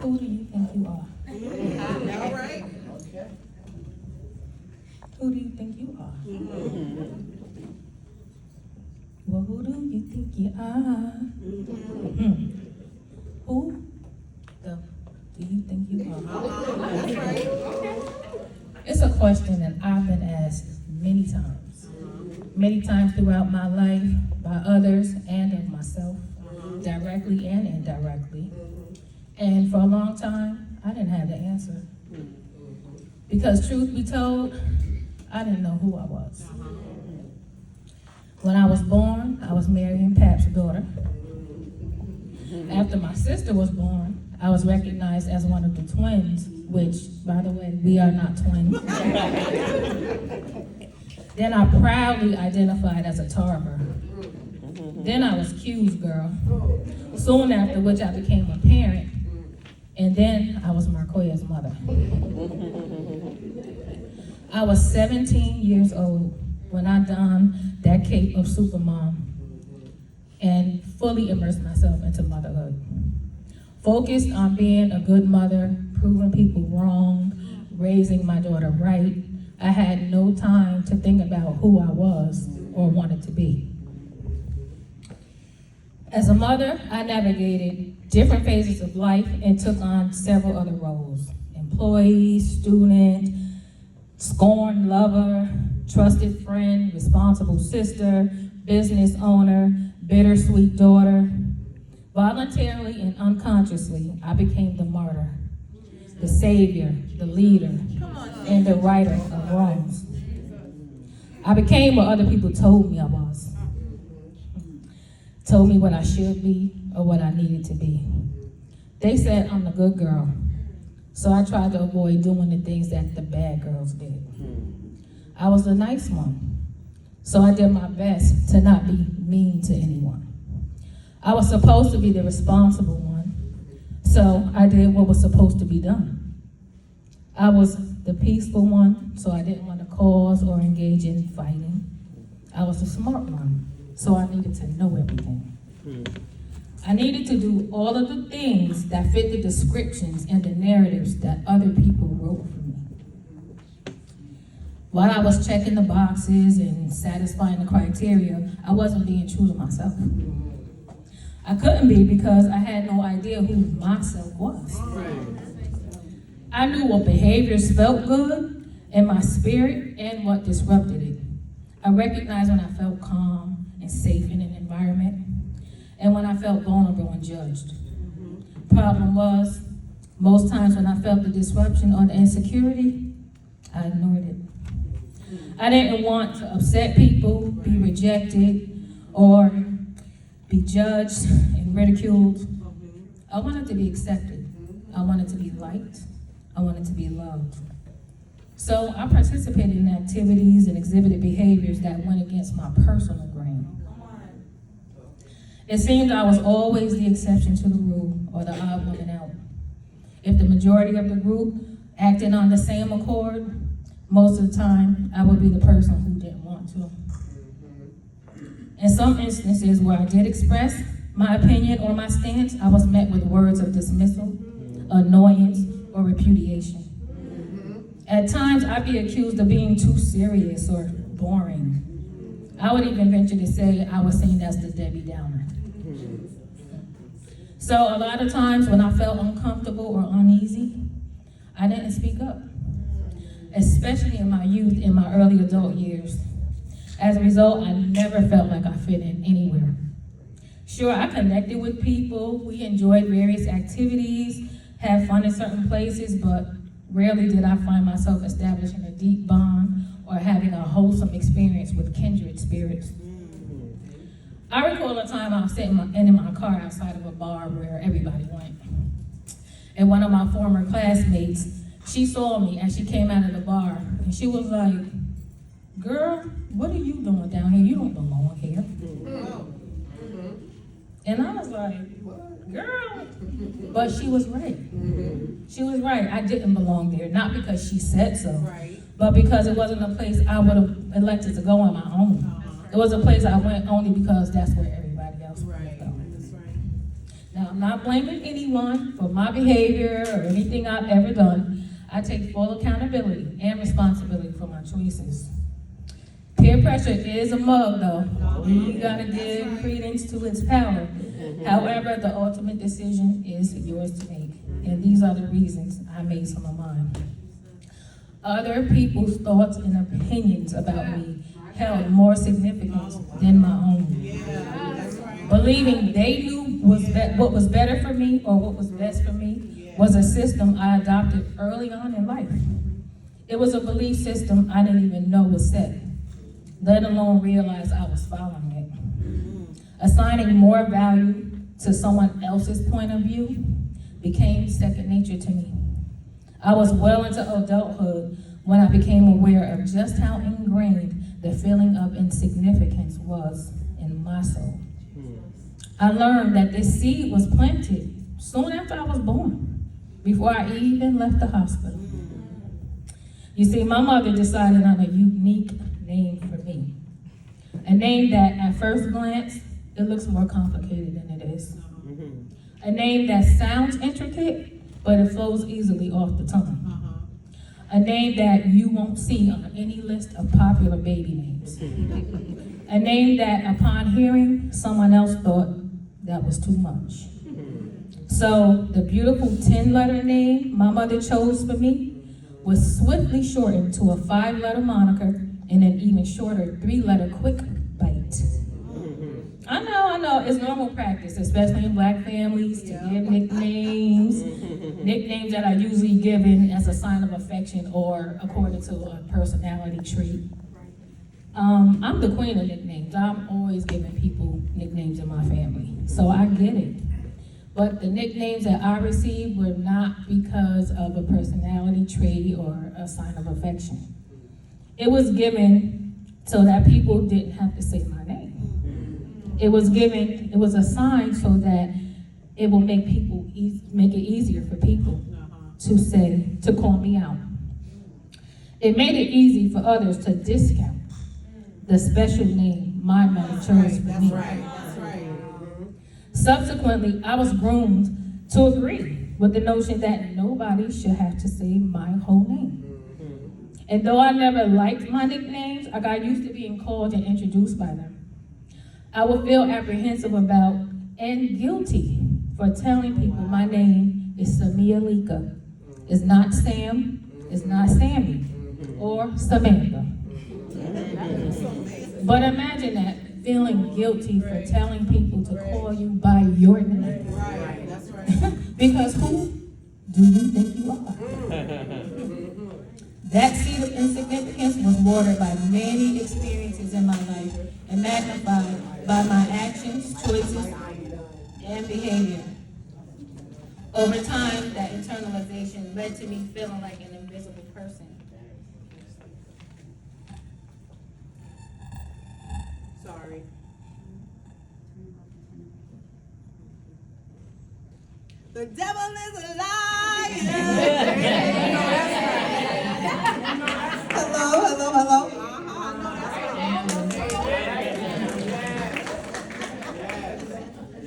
Who do you think you are? All right. Who do you think you are? Well, who do you think you are? Who the do you think you are? It's a question that I've been asked many times throughout my life by others and of myself, directly and indirectly. And for a long time, I didn't have the answer. Because truth be told, I didn't know who I was. When I was born, I was Mary Pap's daughter. After my sister was born, I was recognized as one of the twins, which, by the way, we are not twins. Then I proudly identified as a Tarver. Then I was Q's girl. Soon after which I became a parent. And then I was Markoya's mother. I was 17 years old when I donned that cape of supermom and fully immersed myself into motherhood. Focused on being a good mother, proving people wrong, raising my daughter right, I had no time to think about who I was or wanted to be. As a mother, I navigated different phases of life and took on several other roles. Employee, student, scorned lover, trusted friend, responsible sister, business owner, bittersweet daughter. Voluntarily and unconsciously, I became the martyr, the savior, the leader, and the righter of wrongs. I became what other people told me I was. Told me what I should be or what I needed to be. They said I'm the good girl, so I tried to avoid doing the things that the bad girls did. I was the nice one, so I did my best to not be mean to anyone. I was supposed to be the responsible one, so I did what was supposed to be done. I was the peaceful one, so I didn't want to cause or engage in fighting. I was the smart one, so I needed to know everything. I needed to do all of the things that fit the descriptions and the narratives that other people wrote for me. While I was checking the boxes and satisfying the criteria, I wasn't being true to myself. I couldn't be because I had no idea who myself was. I knew what behaviors felt good in my spirit and what disrupted it. I recognized when I felt calm and safe in an environment and when I felt vulnerable and judged. Problem was, most times when I felt the disruption or the insecurity, I ignored it. I didn't want to upset people, be rejected, or be judged and ridiculed. I wanted to be accepted. I wanted to be liked. I wanted to be loved. So I participated in activities and exhibited behaviors that went against my personal grain. It seemed I was always the exception to the rule or the odd woman out. If the majority of the group acted on the same accord, most of the time I would be the person who didn't want to. In some instances where I did express my opinion or my stance, I was met with words of dismissal, annoyance, or repudiation. At times, I'd be accused of being too serious or boring. I would even venture to say I was seen as the Debbie Downer. So a lot of times when I felt uncomfortable or uneasy, I didn't speak up, especially in my youth, in my early adult years. As a result, I never felt like I fit in anywhere. Sure, I connected with people, we enjoyed various activities, had fun in certain places, but rarely did I find myself establishing a deep bond or having a wholesome experience with kindred spirits. I recall a time I was sitting in my car outside of a bar where everybody went. And one of my former classmates, she saw me as she came out of the bar, and she was like, "Girl, what are you doing down here? You don't belong here." And I was like, "Girl," but she was right. She was right. I didn't belong there, not because she said so, but because it wasn't a place I would have elected to go on my own. It was a place I went only because that's where everybody else would go. Now, I'm not blaming anyone for my behavior or anything I've ever done. I take full accountability and responsibility for my choices. Peer pressure is a mug, though. We gotta give credence to its power. However, the ultimate decision is yours to make. And these are the reasons I made some of mine. Other people's thoughts and opinions about me held more significance than my own. Believing they knew what was better for me or what was best for me was a system I adopted early on in life. It was a belief system I didn't even know was set, let alone realize I was following it. Assigning more value to someone else's point of view became second nature to me. I was well into adulthood when I became aware of just how ingrained the feeling of insignificance was in my soul. I learned that this seed was planted soon after I was born, before I even left the hospital. You see, my mother decided on a unique name for me. A name that at first glance, it looks more complicated than it is. A name that sounds intricate, but it flows easily off the tongue. A name that you won't see on any list of popular baby names. A name that upon hearing, someone else thought that was too much. So the beautiful 10-letter name my mother chose for me was swiftly shortened to a 5-letter moniker and an even shorter 3-letter quick bite. I know, it's normal practice, especially in Black families, to give nicknames that are usually given as a sign of affection or according to a personality trait. I'm the queen of nicknames. I'm always giving people nicknames in my family, so I get it. But the nicknames that I received were not because of a personality trait or a sign of affection. It was given so that people didn't have to say my name. It was a sign so that it will make it easier for people to call me out. It made it easy for others to discount the special name my mother chose for me. Subsequently, I was groomed to agree with the notion that nobody should have to say my whole name. And though I never liked my nicknames, I got used to being called and introduced by them. I would feel apprehensive about and guilty for telling people my name is Sameialika. It's not Sam, it's not Sammy, or Samantha. But imagine that, feeling guilty for telling people to call you by your name. Because who do you think you are? That seed of insignificance was watered by many experiences in my life and magnified by my actions, choices, and behavior. Over time, that internalization led to me feeling like an invisible person. Sorry. The devil is a liar. Hello.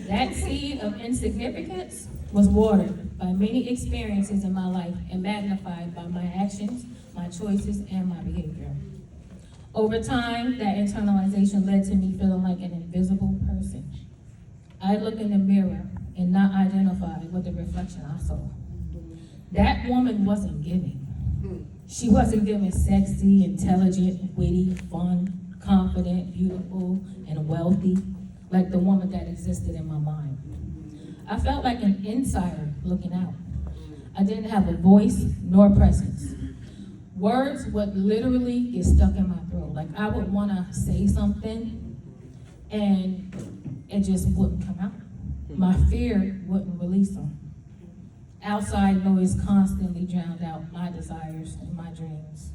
That seed of insignificance was watered by many experiences in my life and magnified by my actions, my choices, and my behavior. Over time, that internalization led to me feeling like an invisible person. I look in the mirror and not identify with the reflection I saw. That woman wasn't giving. She wasn't giving sexy, intelligent, witty, fun, confident, beautiful, and wealthy, like the woman that existed in my mind. I felt like an insider looking out. I didn't have a voice nor presence. Words would literally get stuck in my throat. Like I would want to say something and it just wouldn't come out. My fear wouldn't release them. Outside noise constantly drowned out my desires and my dreams.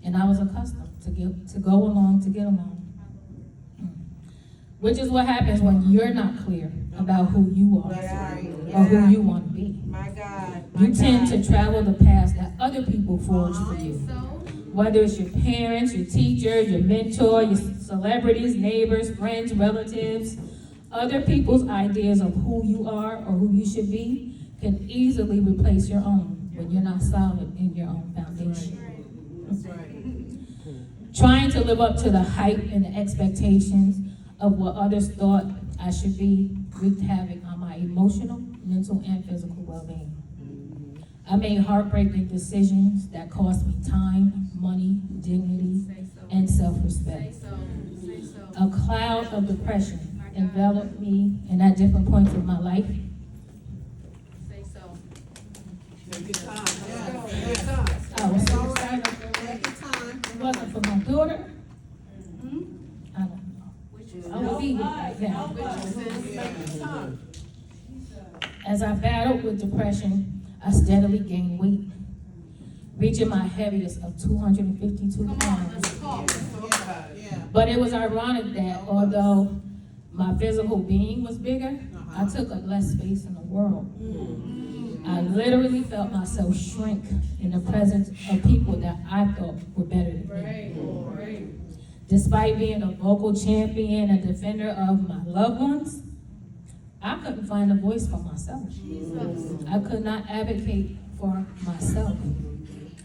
And I was accustomed to go along to get along. Which is what happens when you're not clear about who you are or who you want to be. My God. You tend to travel the paths that other people forge for you. Whether it's your parents, your teacher, your mentor, your celebrities, neighbors, friends, relatives, Other people's ideas of who you are or who you should be can easily replace your own when you're not solid in your own foundation. That's right. Trying to live up to the hype and the expectations of what others thought I should be wreaked havoc on my emotional, mental, and physical well-being. I made heartbreaking decisions that cost me time, money, dignity, and self-respect. A cloud of depression enveloped me, and at different points of my life, Take your time. Yeah. Take your time. I was All suicidal. right. Take your time. It wasn't for my daughter. I don't know. I would be here right now. Take your time. As I battled with depression, I steadily gained weight, reaching my heaviest of 252 pounds. Yeah. But it was ironic that although my physical being was bigger, I took up less space in the world. I literally felt myself shrink in the presence of people that I thought were better than me. Despite being a vocal champion and defender of my loved ones, I couldn't find a voice for myself. I could not advocate for myself.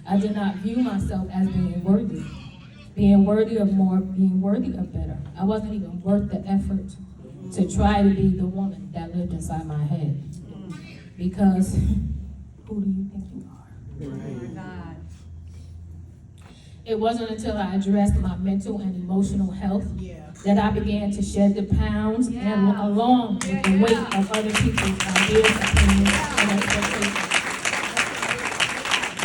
I did not view myself as being worthy of more, being worthy of better. I wasn't even worth the effort to try to be the woman that lived inside my head. Because who do you think you are? It wasn't until I addressed my mental and emotional health that I began to shed the pounds and along with the weight of other people's ideas, opinions, and expectations.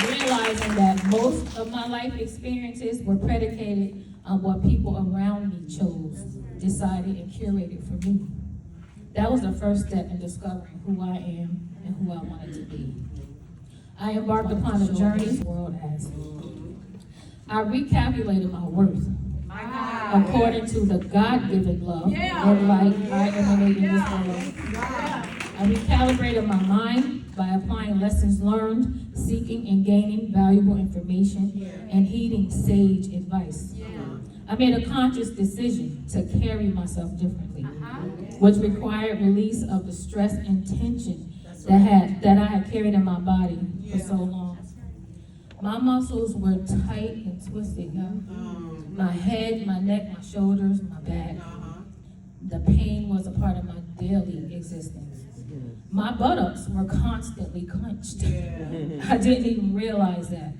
Realizing that most of my life experiences were predicated on what people around me chose, decided, and curated for me. That was the first step in discovering who I am and who I wanted to be. I embarked upon a journey the world has. I recalculated my worth according to the God-given love and light I emanate in this world. I recalibrated my mind by applying lessons learned, seeking and gaining valuable information, and heeding sage advice. I made a conscious decision to carry myself differently, which required release of the stress and tension that I had carried in my body for so long. My muscles were tight and twisted, my head, my neck, my shoulders, my back. The pain was a part of my daily existence. My buttocks were constantly clenched. I didn't even realize that.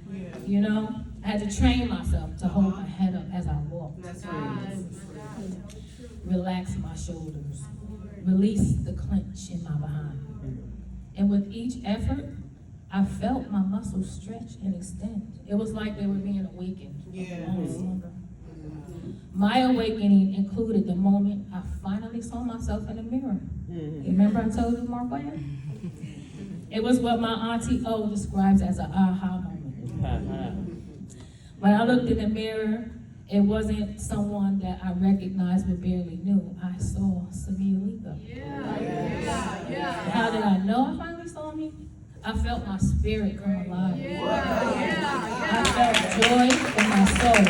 You know, I had to train myself to hold my head up as I walked. Relax my shoulders. Release the clench in my behind. And with each effort, I felt my muscles stretch and extend. It was like they were being awakened. Almost longer. My awakening included the moment I finally saw myself in the mirror. You remember I told you, Marquette? It was what my Auntie O describes as an aha moment. When I looked in the mirror, it wasn't someone that I recognized but barely knew. I saw Sameialika. How did I know I finally saw me? I felt my spirit come alive. I felt joy in my soul.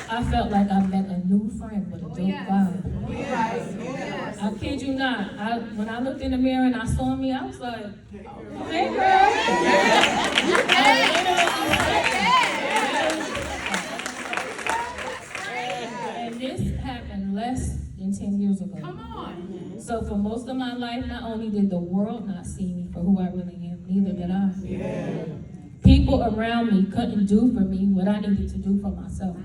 I felt like I met a new friend with a dope vibe. I kid you not. When I looked in the mirror and I saw me, I was like, hey girl. And this happened less than 10 years ago. Come on. So for most of my life, not only did the world not see me for who I really am, neither did I. People around me couldn't do for me what I needed to do for myself.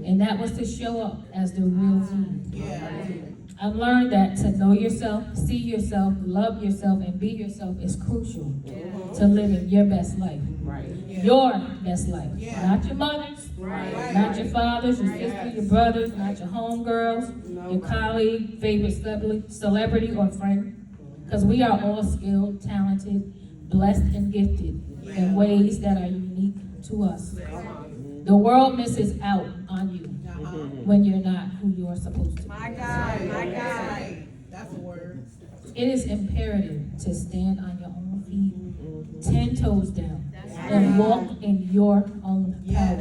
And that was to show up as the real me. I've learned that to know yourself, see yourself, love yourself, and be yourself is crucial to living your best life. Your best life. Not your mother's, not your father's, your sister, your brothers, not your homegirls, your colleague, favorite celebrity, or friend. Because we are all skilled, talented, blessed, and gifted in ways that are unique to us. The world misses out on you when you're not who you are supposed to be. My God. That's a word. It is imperative to stand on your own feet, 10 toes down, and walk in your own power.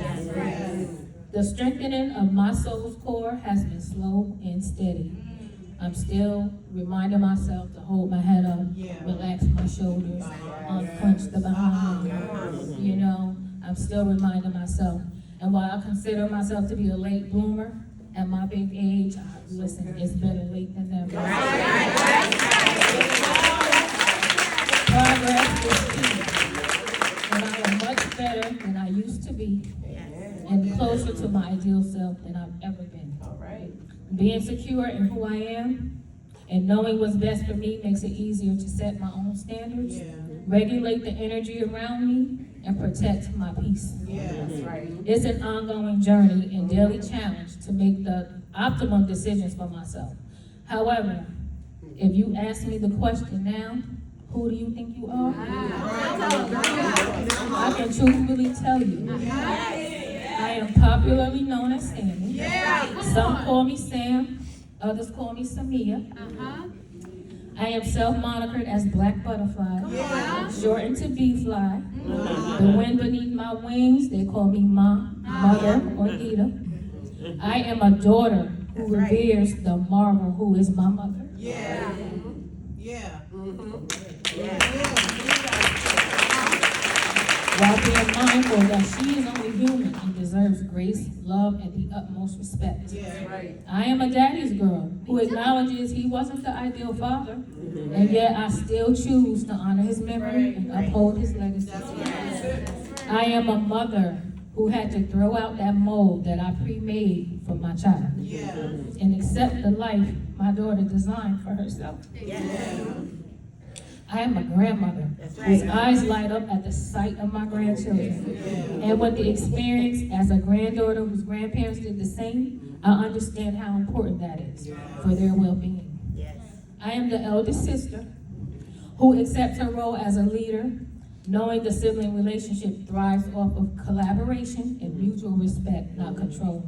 The strengthening of my soul's core has been slow and steady. I'm still reminding myself to hold my head up, relax my shoulders, unclench the behind. You know, I'm still reminding myself. And while I consider myself to be a late bloomer, at my big age, listen, it's better late than never. Progress is key. And I am much better than I used to be, and closer to my ideal self than I've ever been. Being secure in who I am and knowing what's best for me makes it easier to set my own standards, regulate the energy around me, and protect my peace. It's an ongoing journey and daily challenge to make the optimum decisions for myself. However, if you ask me the question now, who do you think you are? I can truthfully tell you. I am popularly known as Sammy. Some call me Sam, others call me Samia. I am self-monikered as Black Butterfly, shortened to B.Fly. The wind beneath my wings, they call me Ma, Mother, or Gita. I am a daughter who reveres the marvel who is my mother. While being mindful that she is only human and deserves grace, love, and the utmost respect. I am a daddy's girl who acknowledges he wasn't the ideal father, and yet I still choose to honor his memory and uphold his legacy. I am a mother who had to throw out that mold that I pre-made for my child and accept the life my daughter designed for herself. I am a grandmother whose eyes light up at the sight of my grandchildren. And with the experience as a granddaughter whose grandparents did the same, I understand how important that is for their well-being. I am the eldest sister who accepts her role as a leader, knowing the sibling relationship thrives off of collaboration and mutual respect, not control.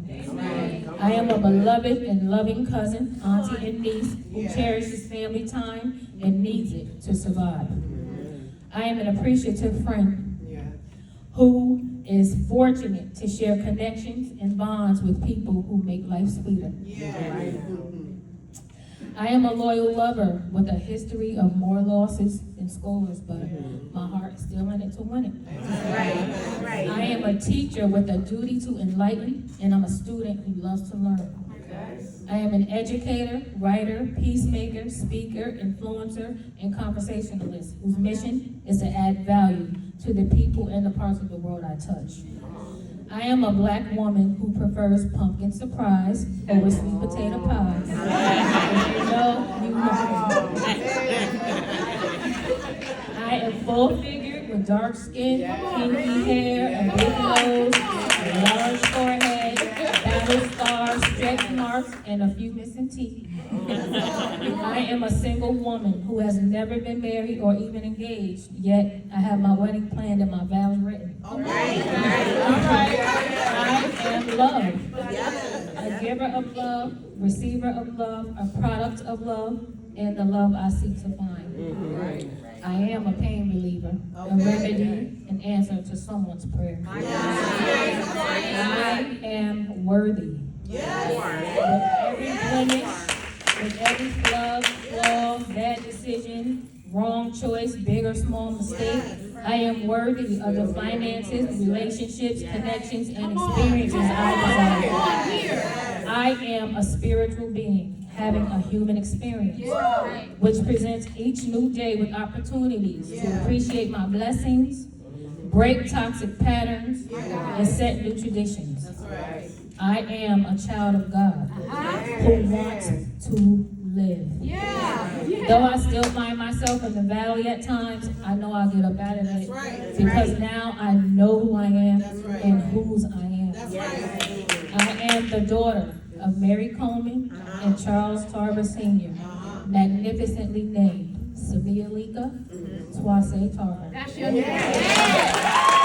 I am a beloved and loving cousin, auntie, and niece who cherishes family time and needs it to survive. I am an appreciative friend who is fortunate to share connections and bonds with people who make life sweeter. I am a loyal lover with a history of more losses than scores, but my heart is still in it to win it. I am a teacher with a duty to enlighten, and I'm a student who loves to learn. I am an educator, writer, peacemaker, speaker, influencer, and conversationalist whose mission is to add value to the people and the parts of the world I touch. I am a Black woman who prefers pumpkin surprise over sweet potato pies. If you know, you know. I am full-figured with dark skin, kinky hair, a big nose, a large forehead, battle scars, stretch marks, and a few missing teeth. I am a single woman who has never been married or even engaged, yet I have my wedding planned and my vows written. All right. I am love. A giver of love, receiver of love, a product of love, and the love I seek to find. I am a pain reliever, a remedy, an answer to someone's prayer. I am worthy. With every blemish, with every flaw, bad decision, wrong choice, big or small mistake, I am worthy of the finances, relationships, connections, and experiences I desire. I am a spiritual being having a human experience, which presents each new day with opportunities to appreciate my blessings, break toxic patterns, and set new traditions. I am a child of God who wants to live. Though I still find myself in the valley at times, I know I'll get up out of it because now I know who I am and whose I am. I am the daughter of Mary Coleman and Charles Tarver Sr., magnificently named Sameialika Tarver. That's your name.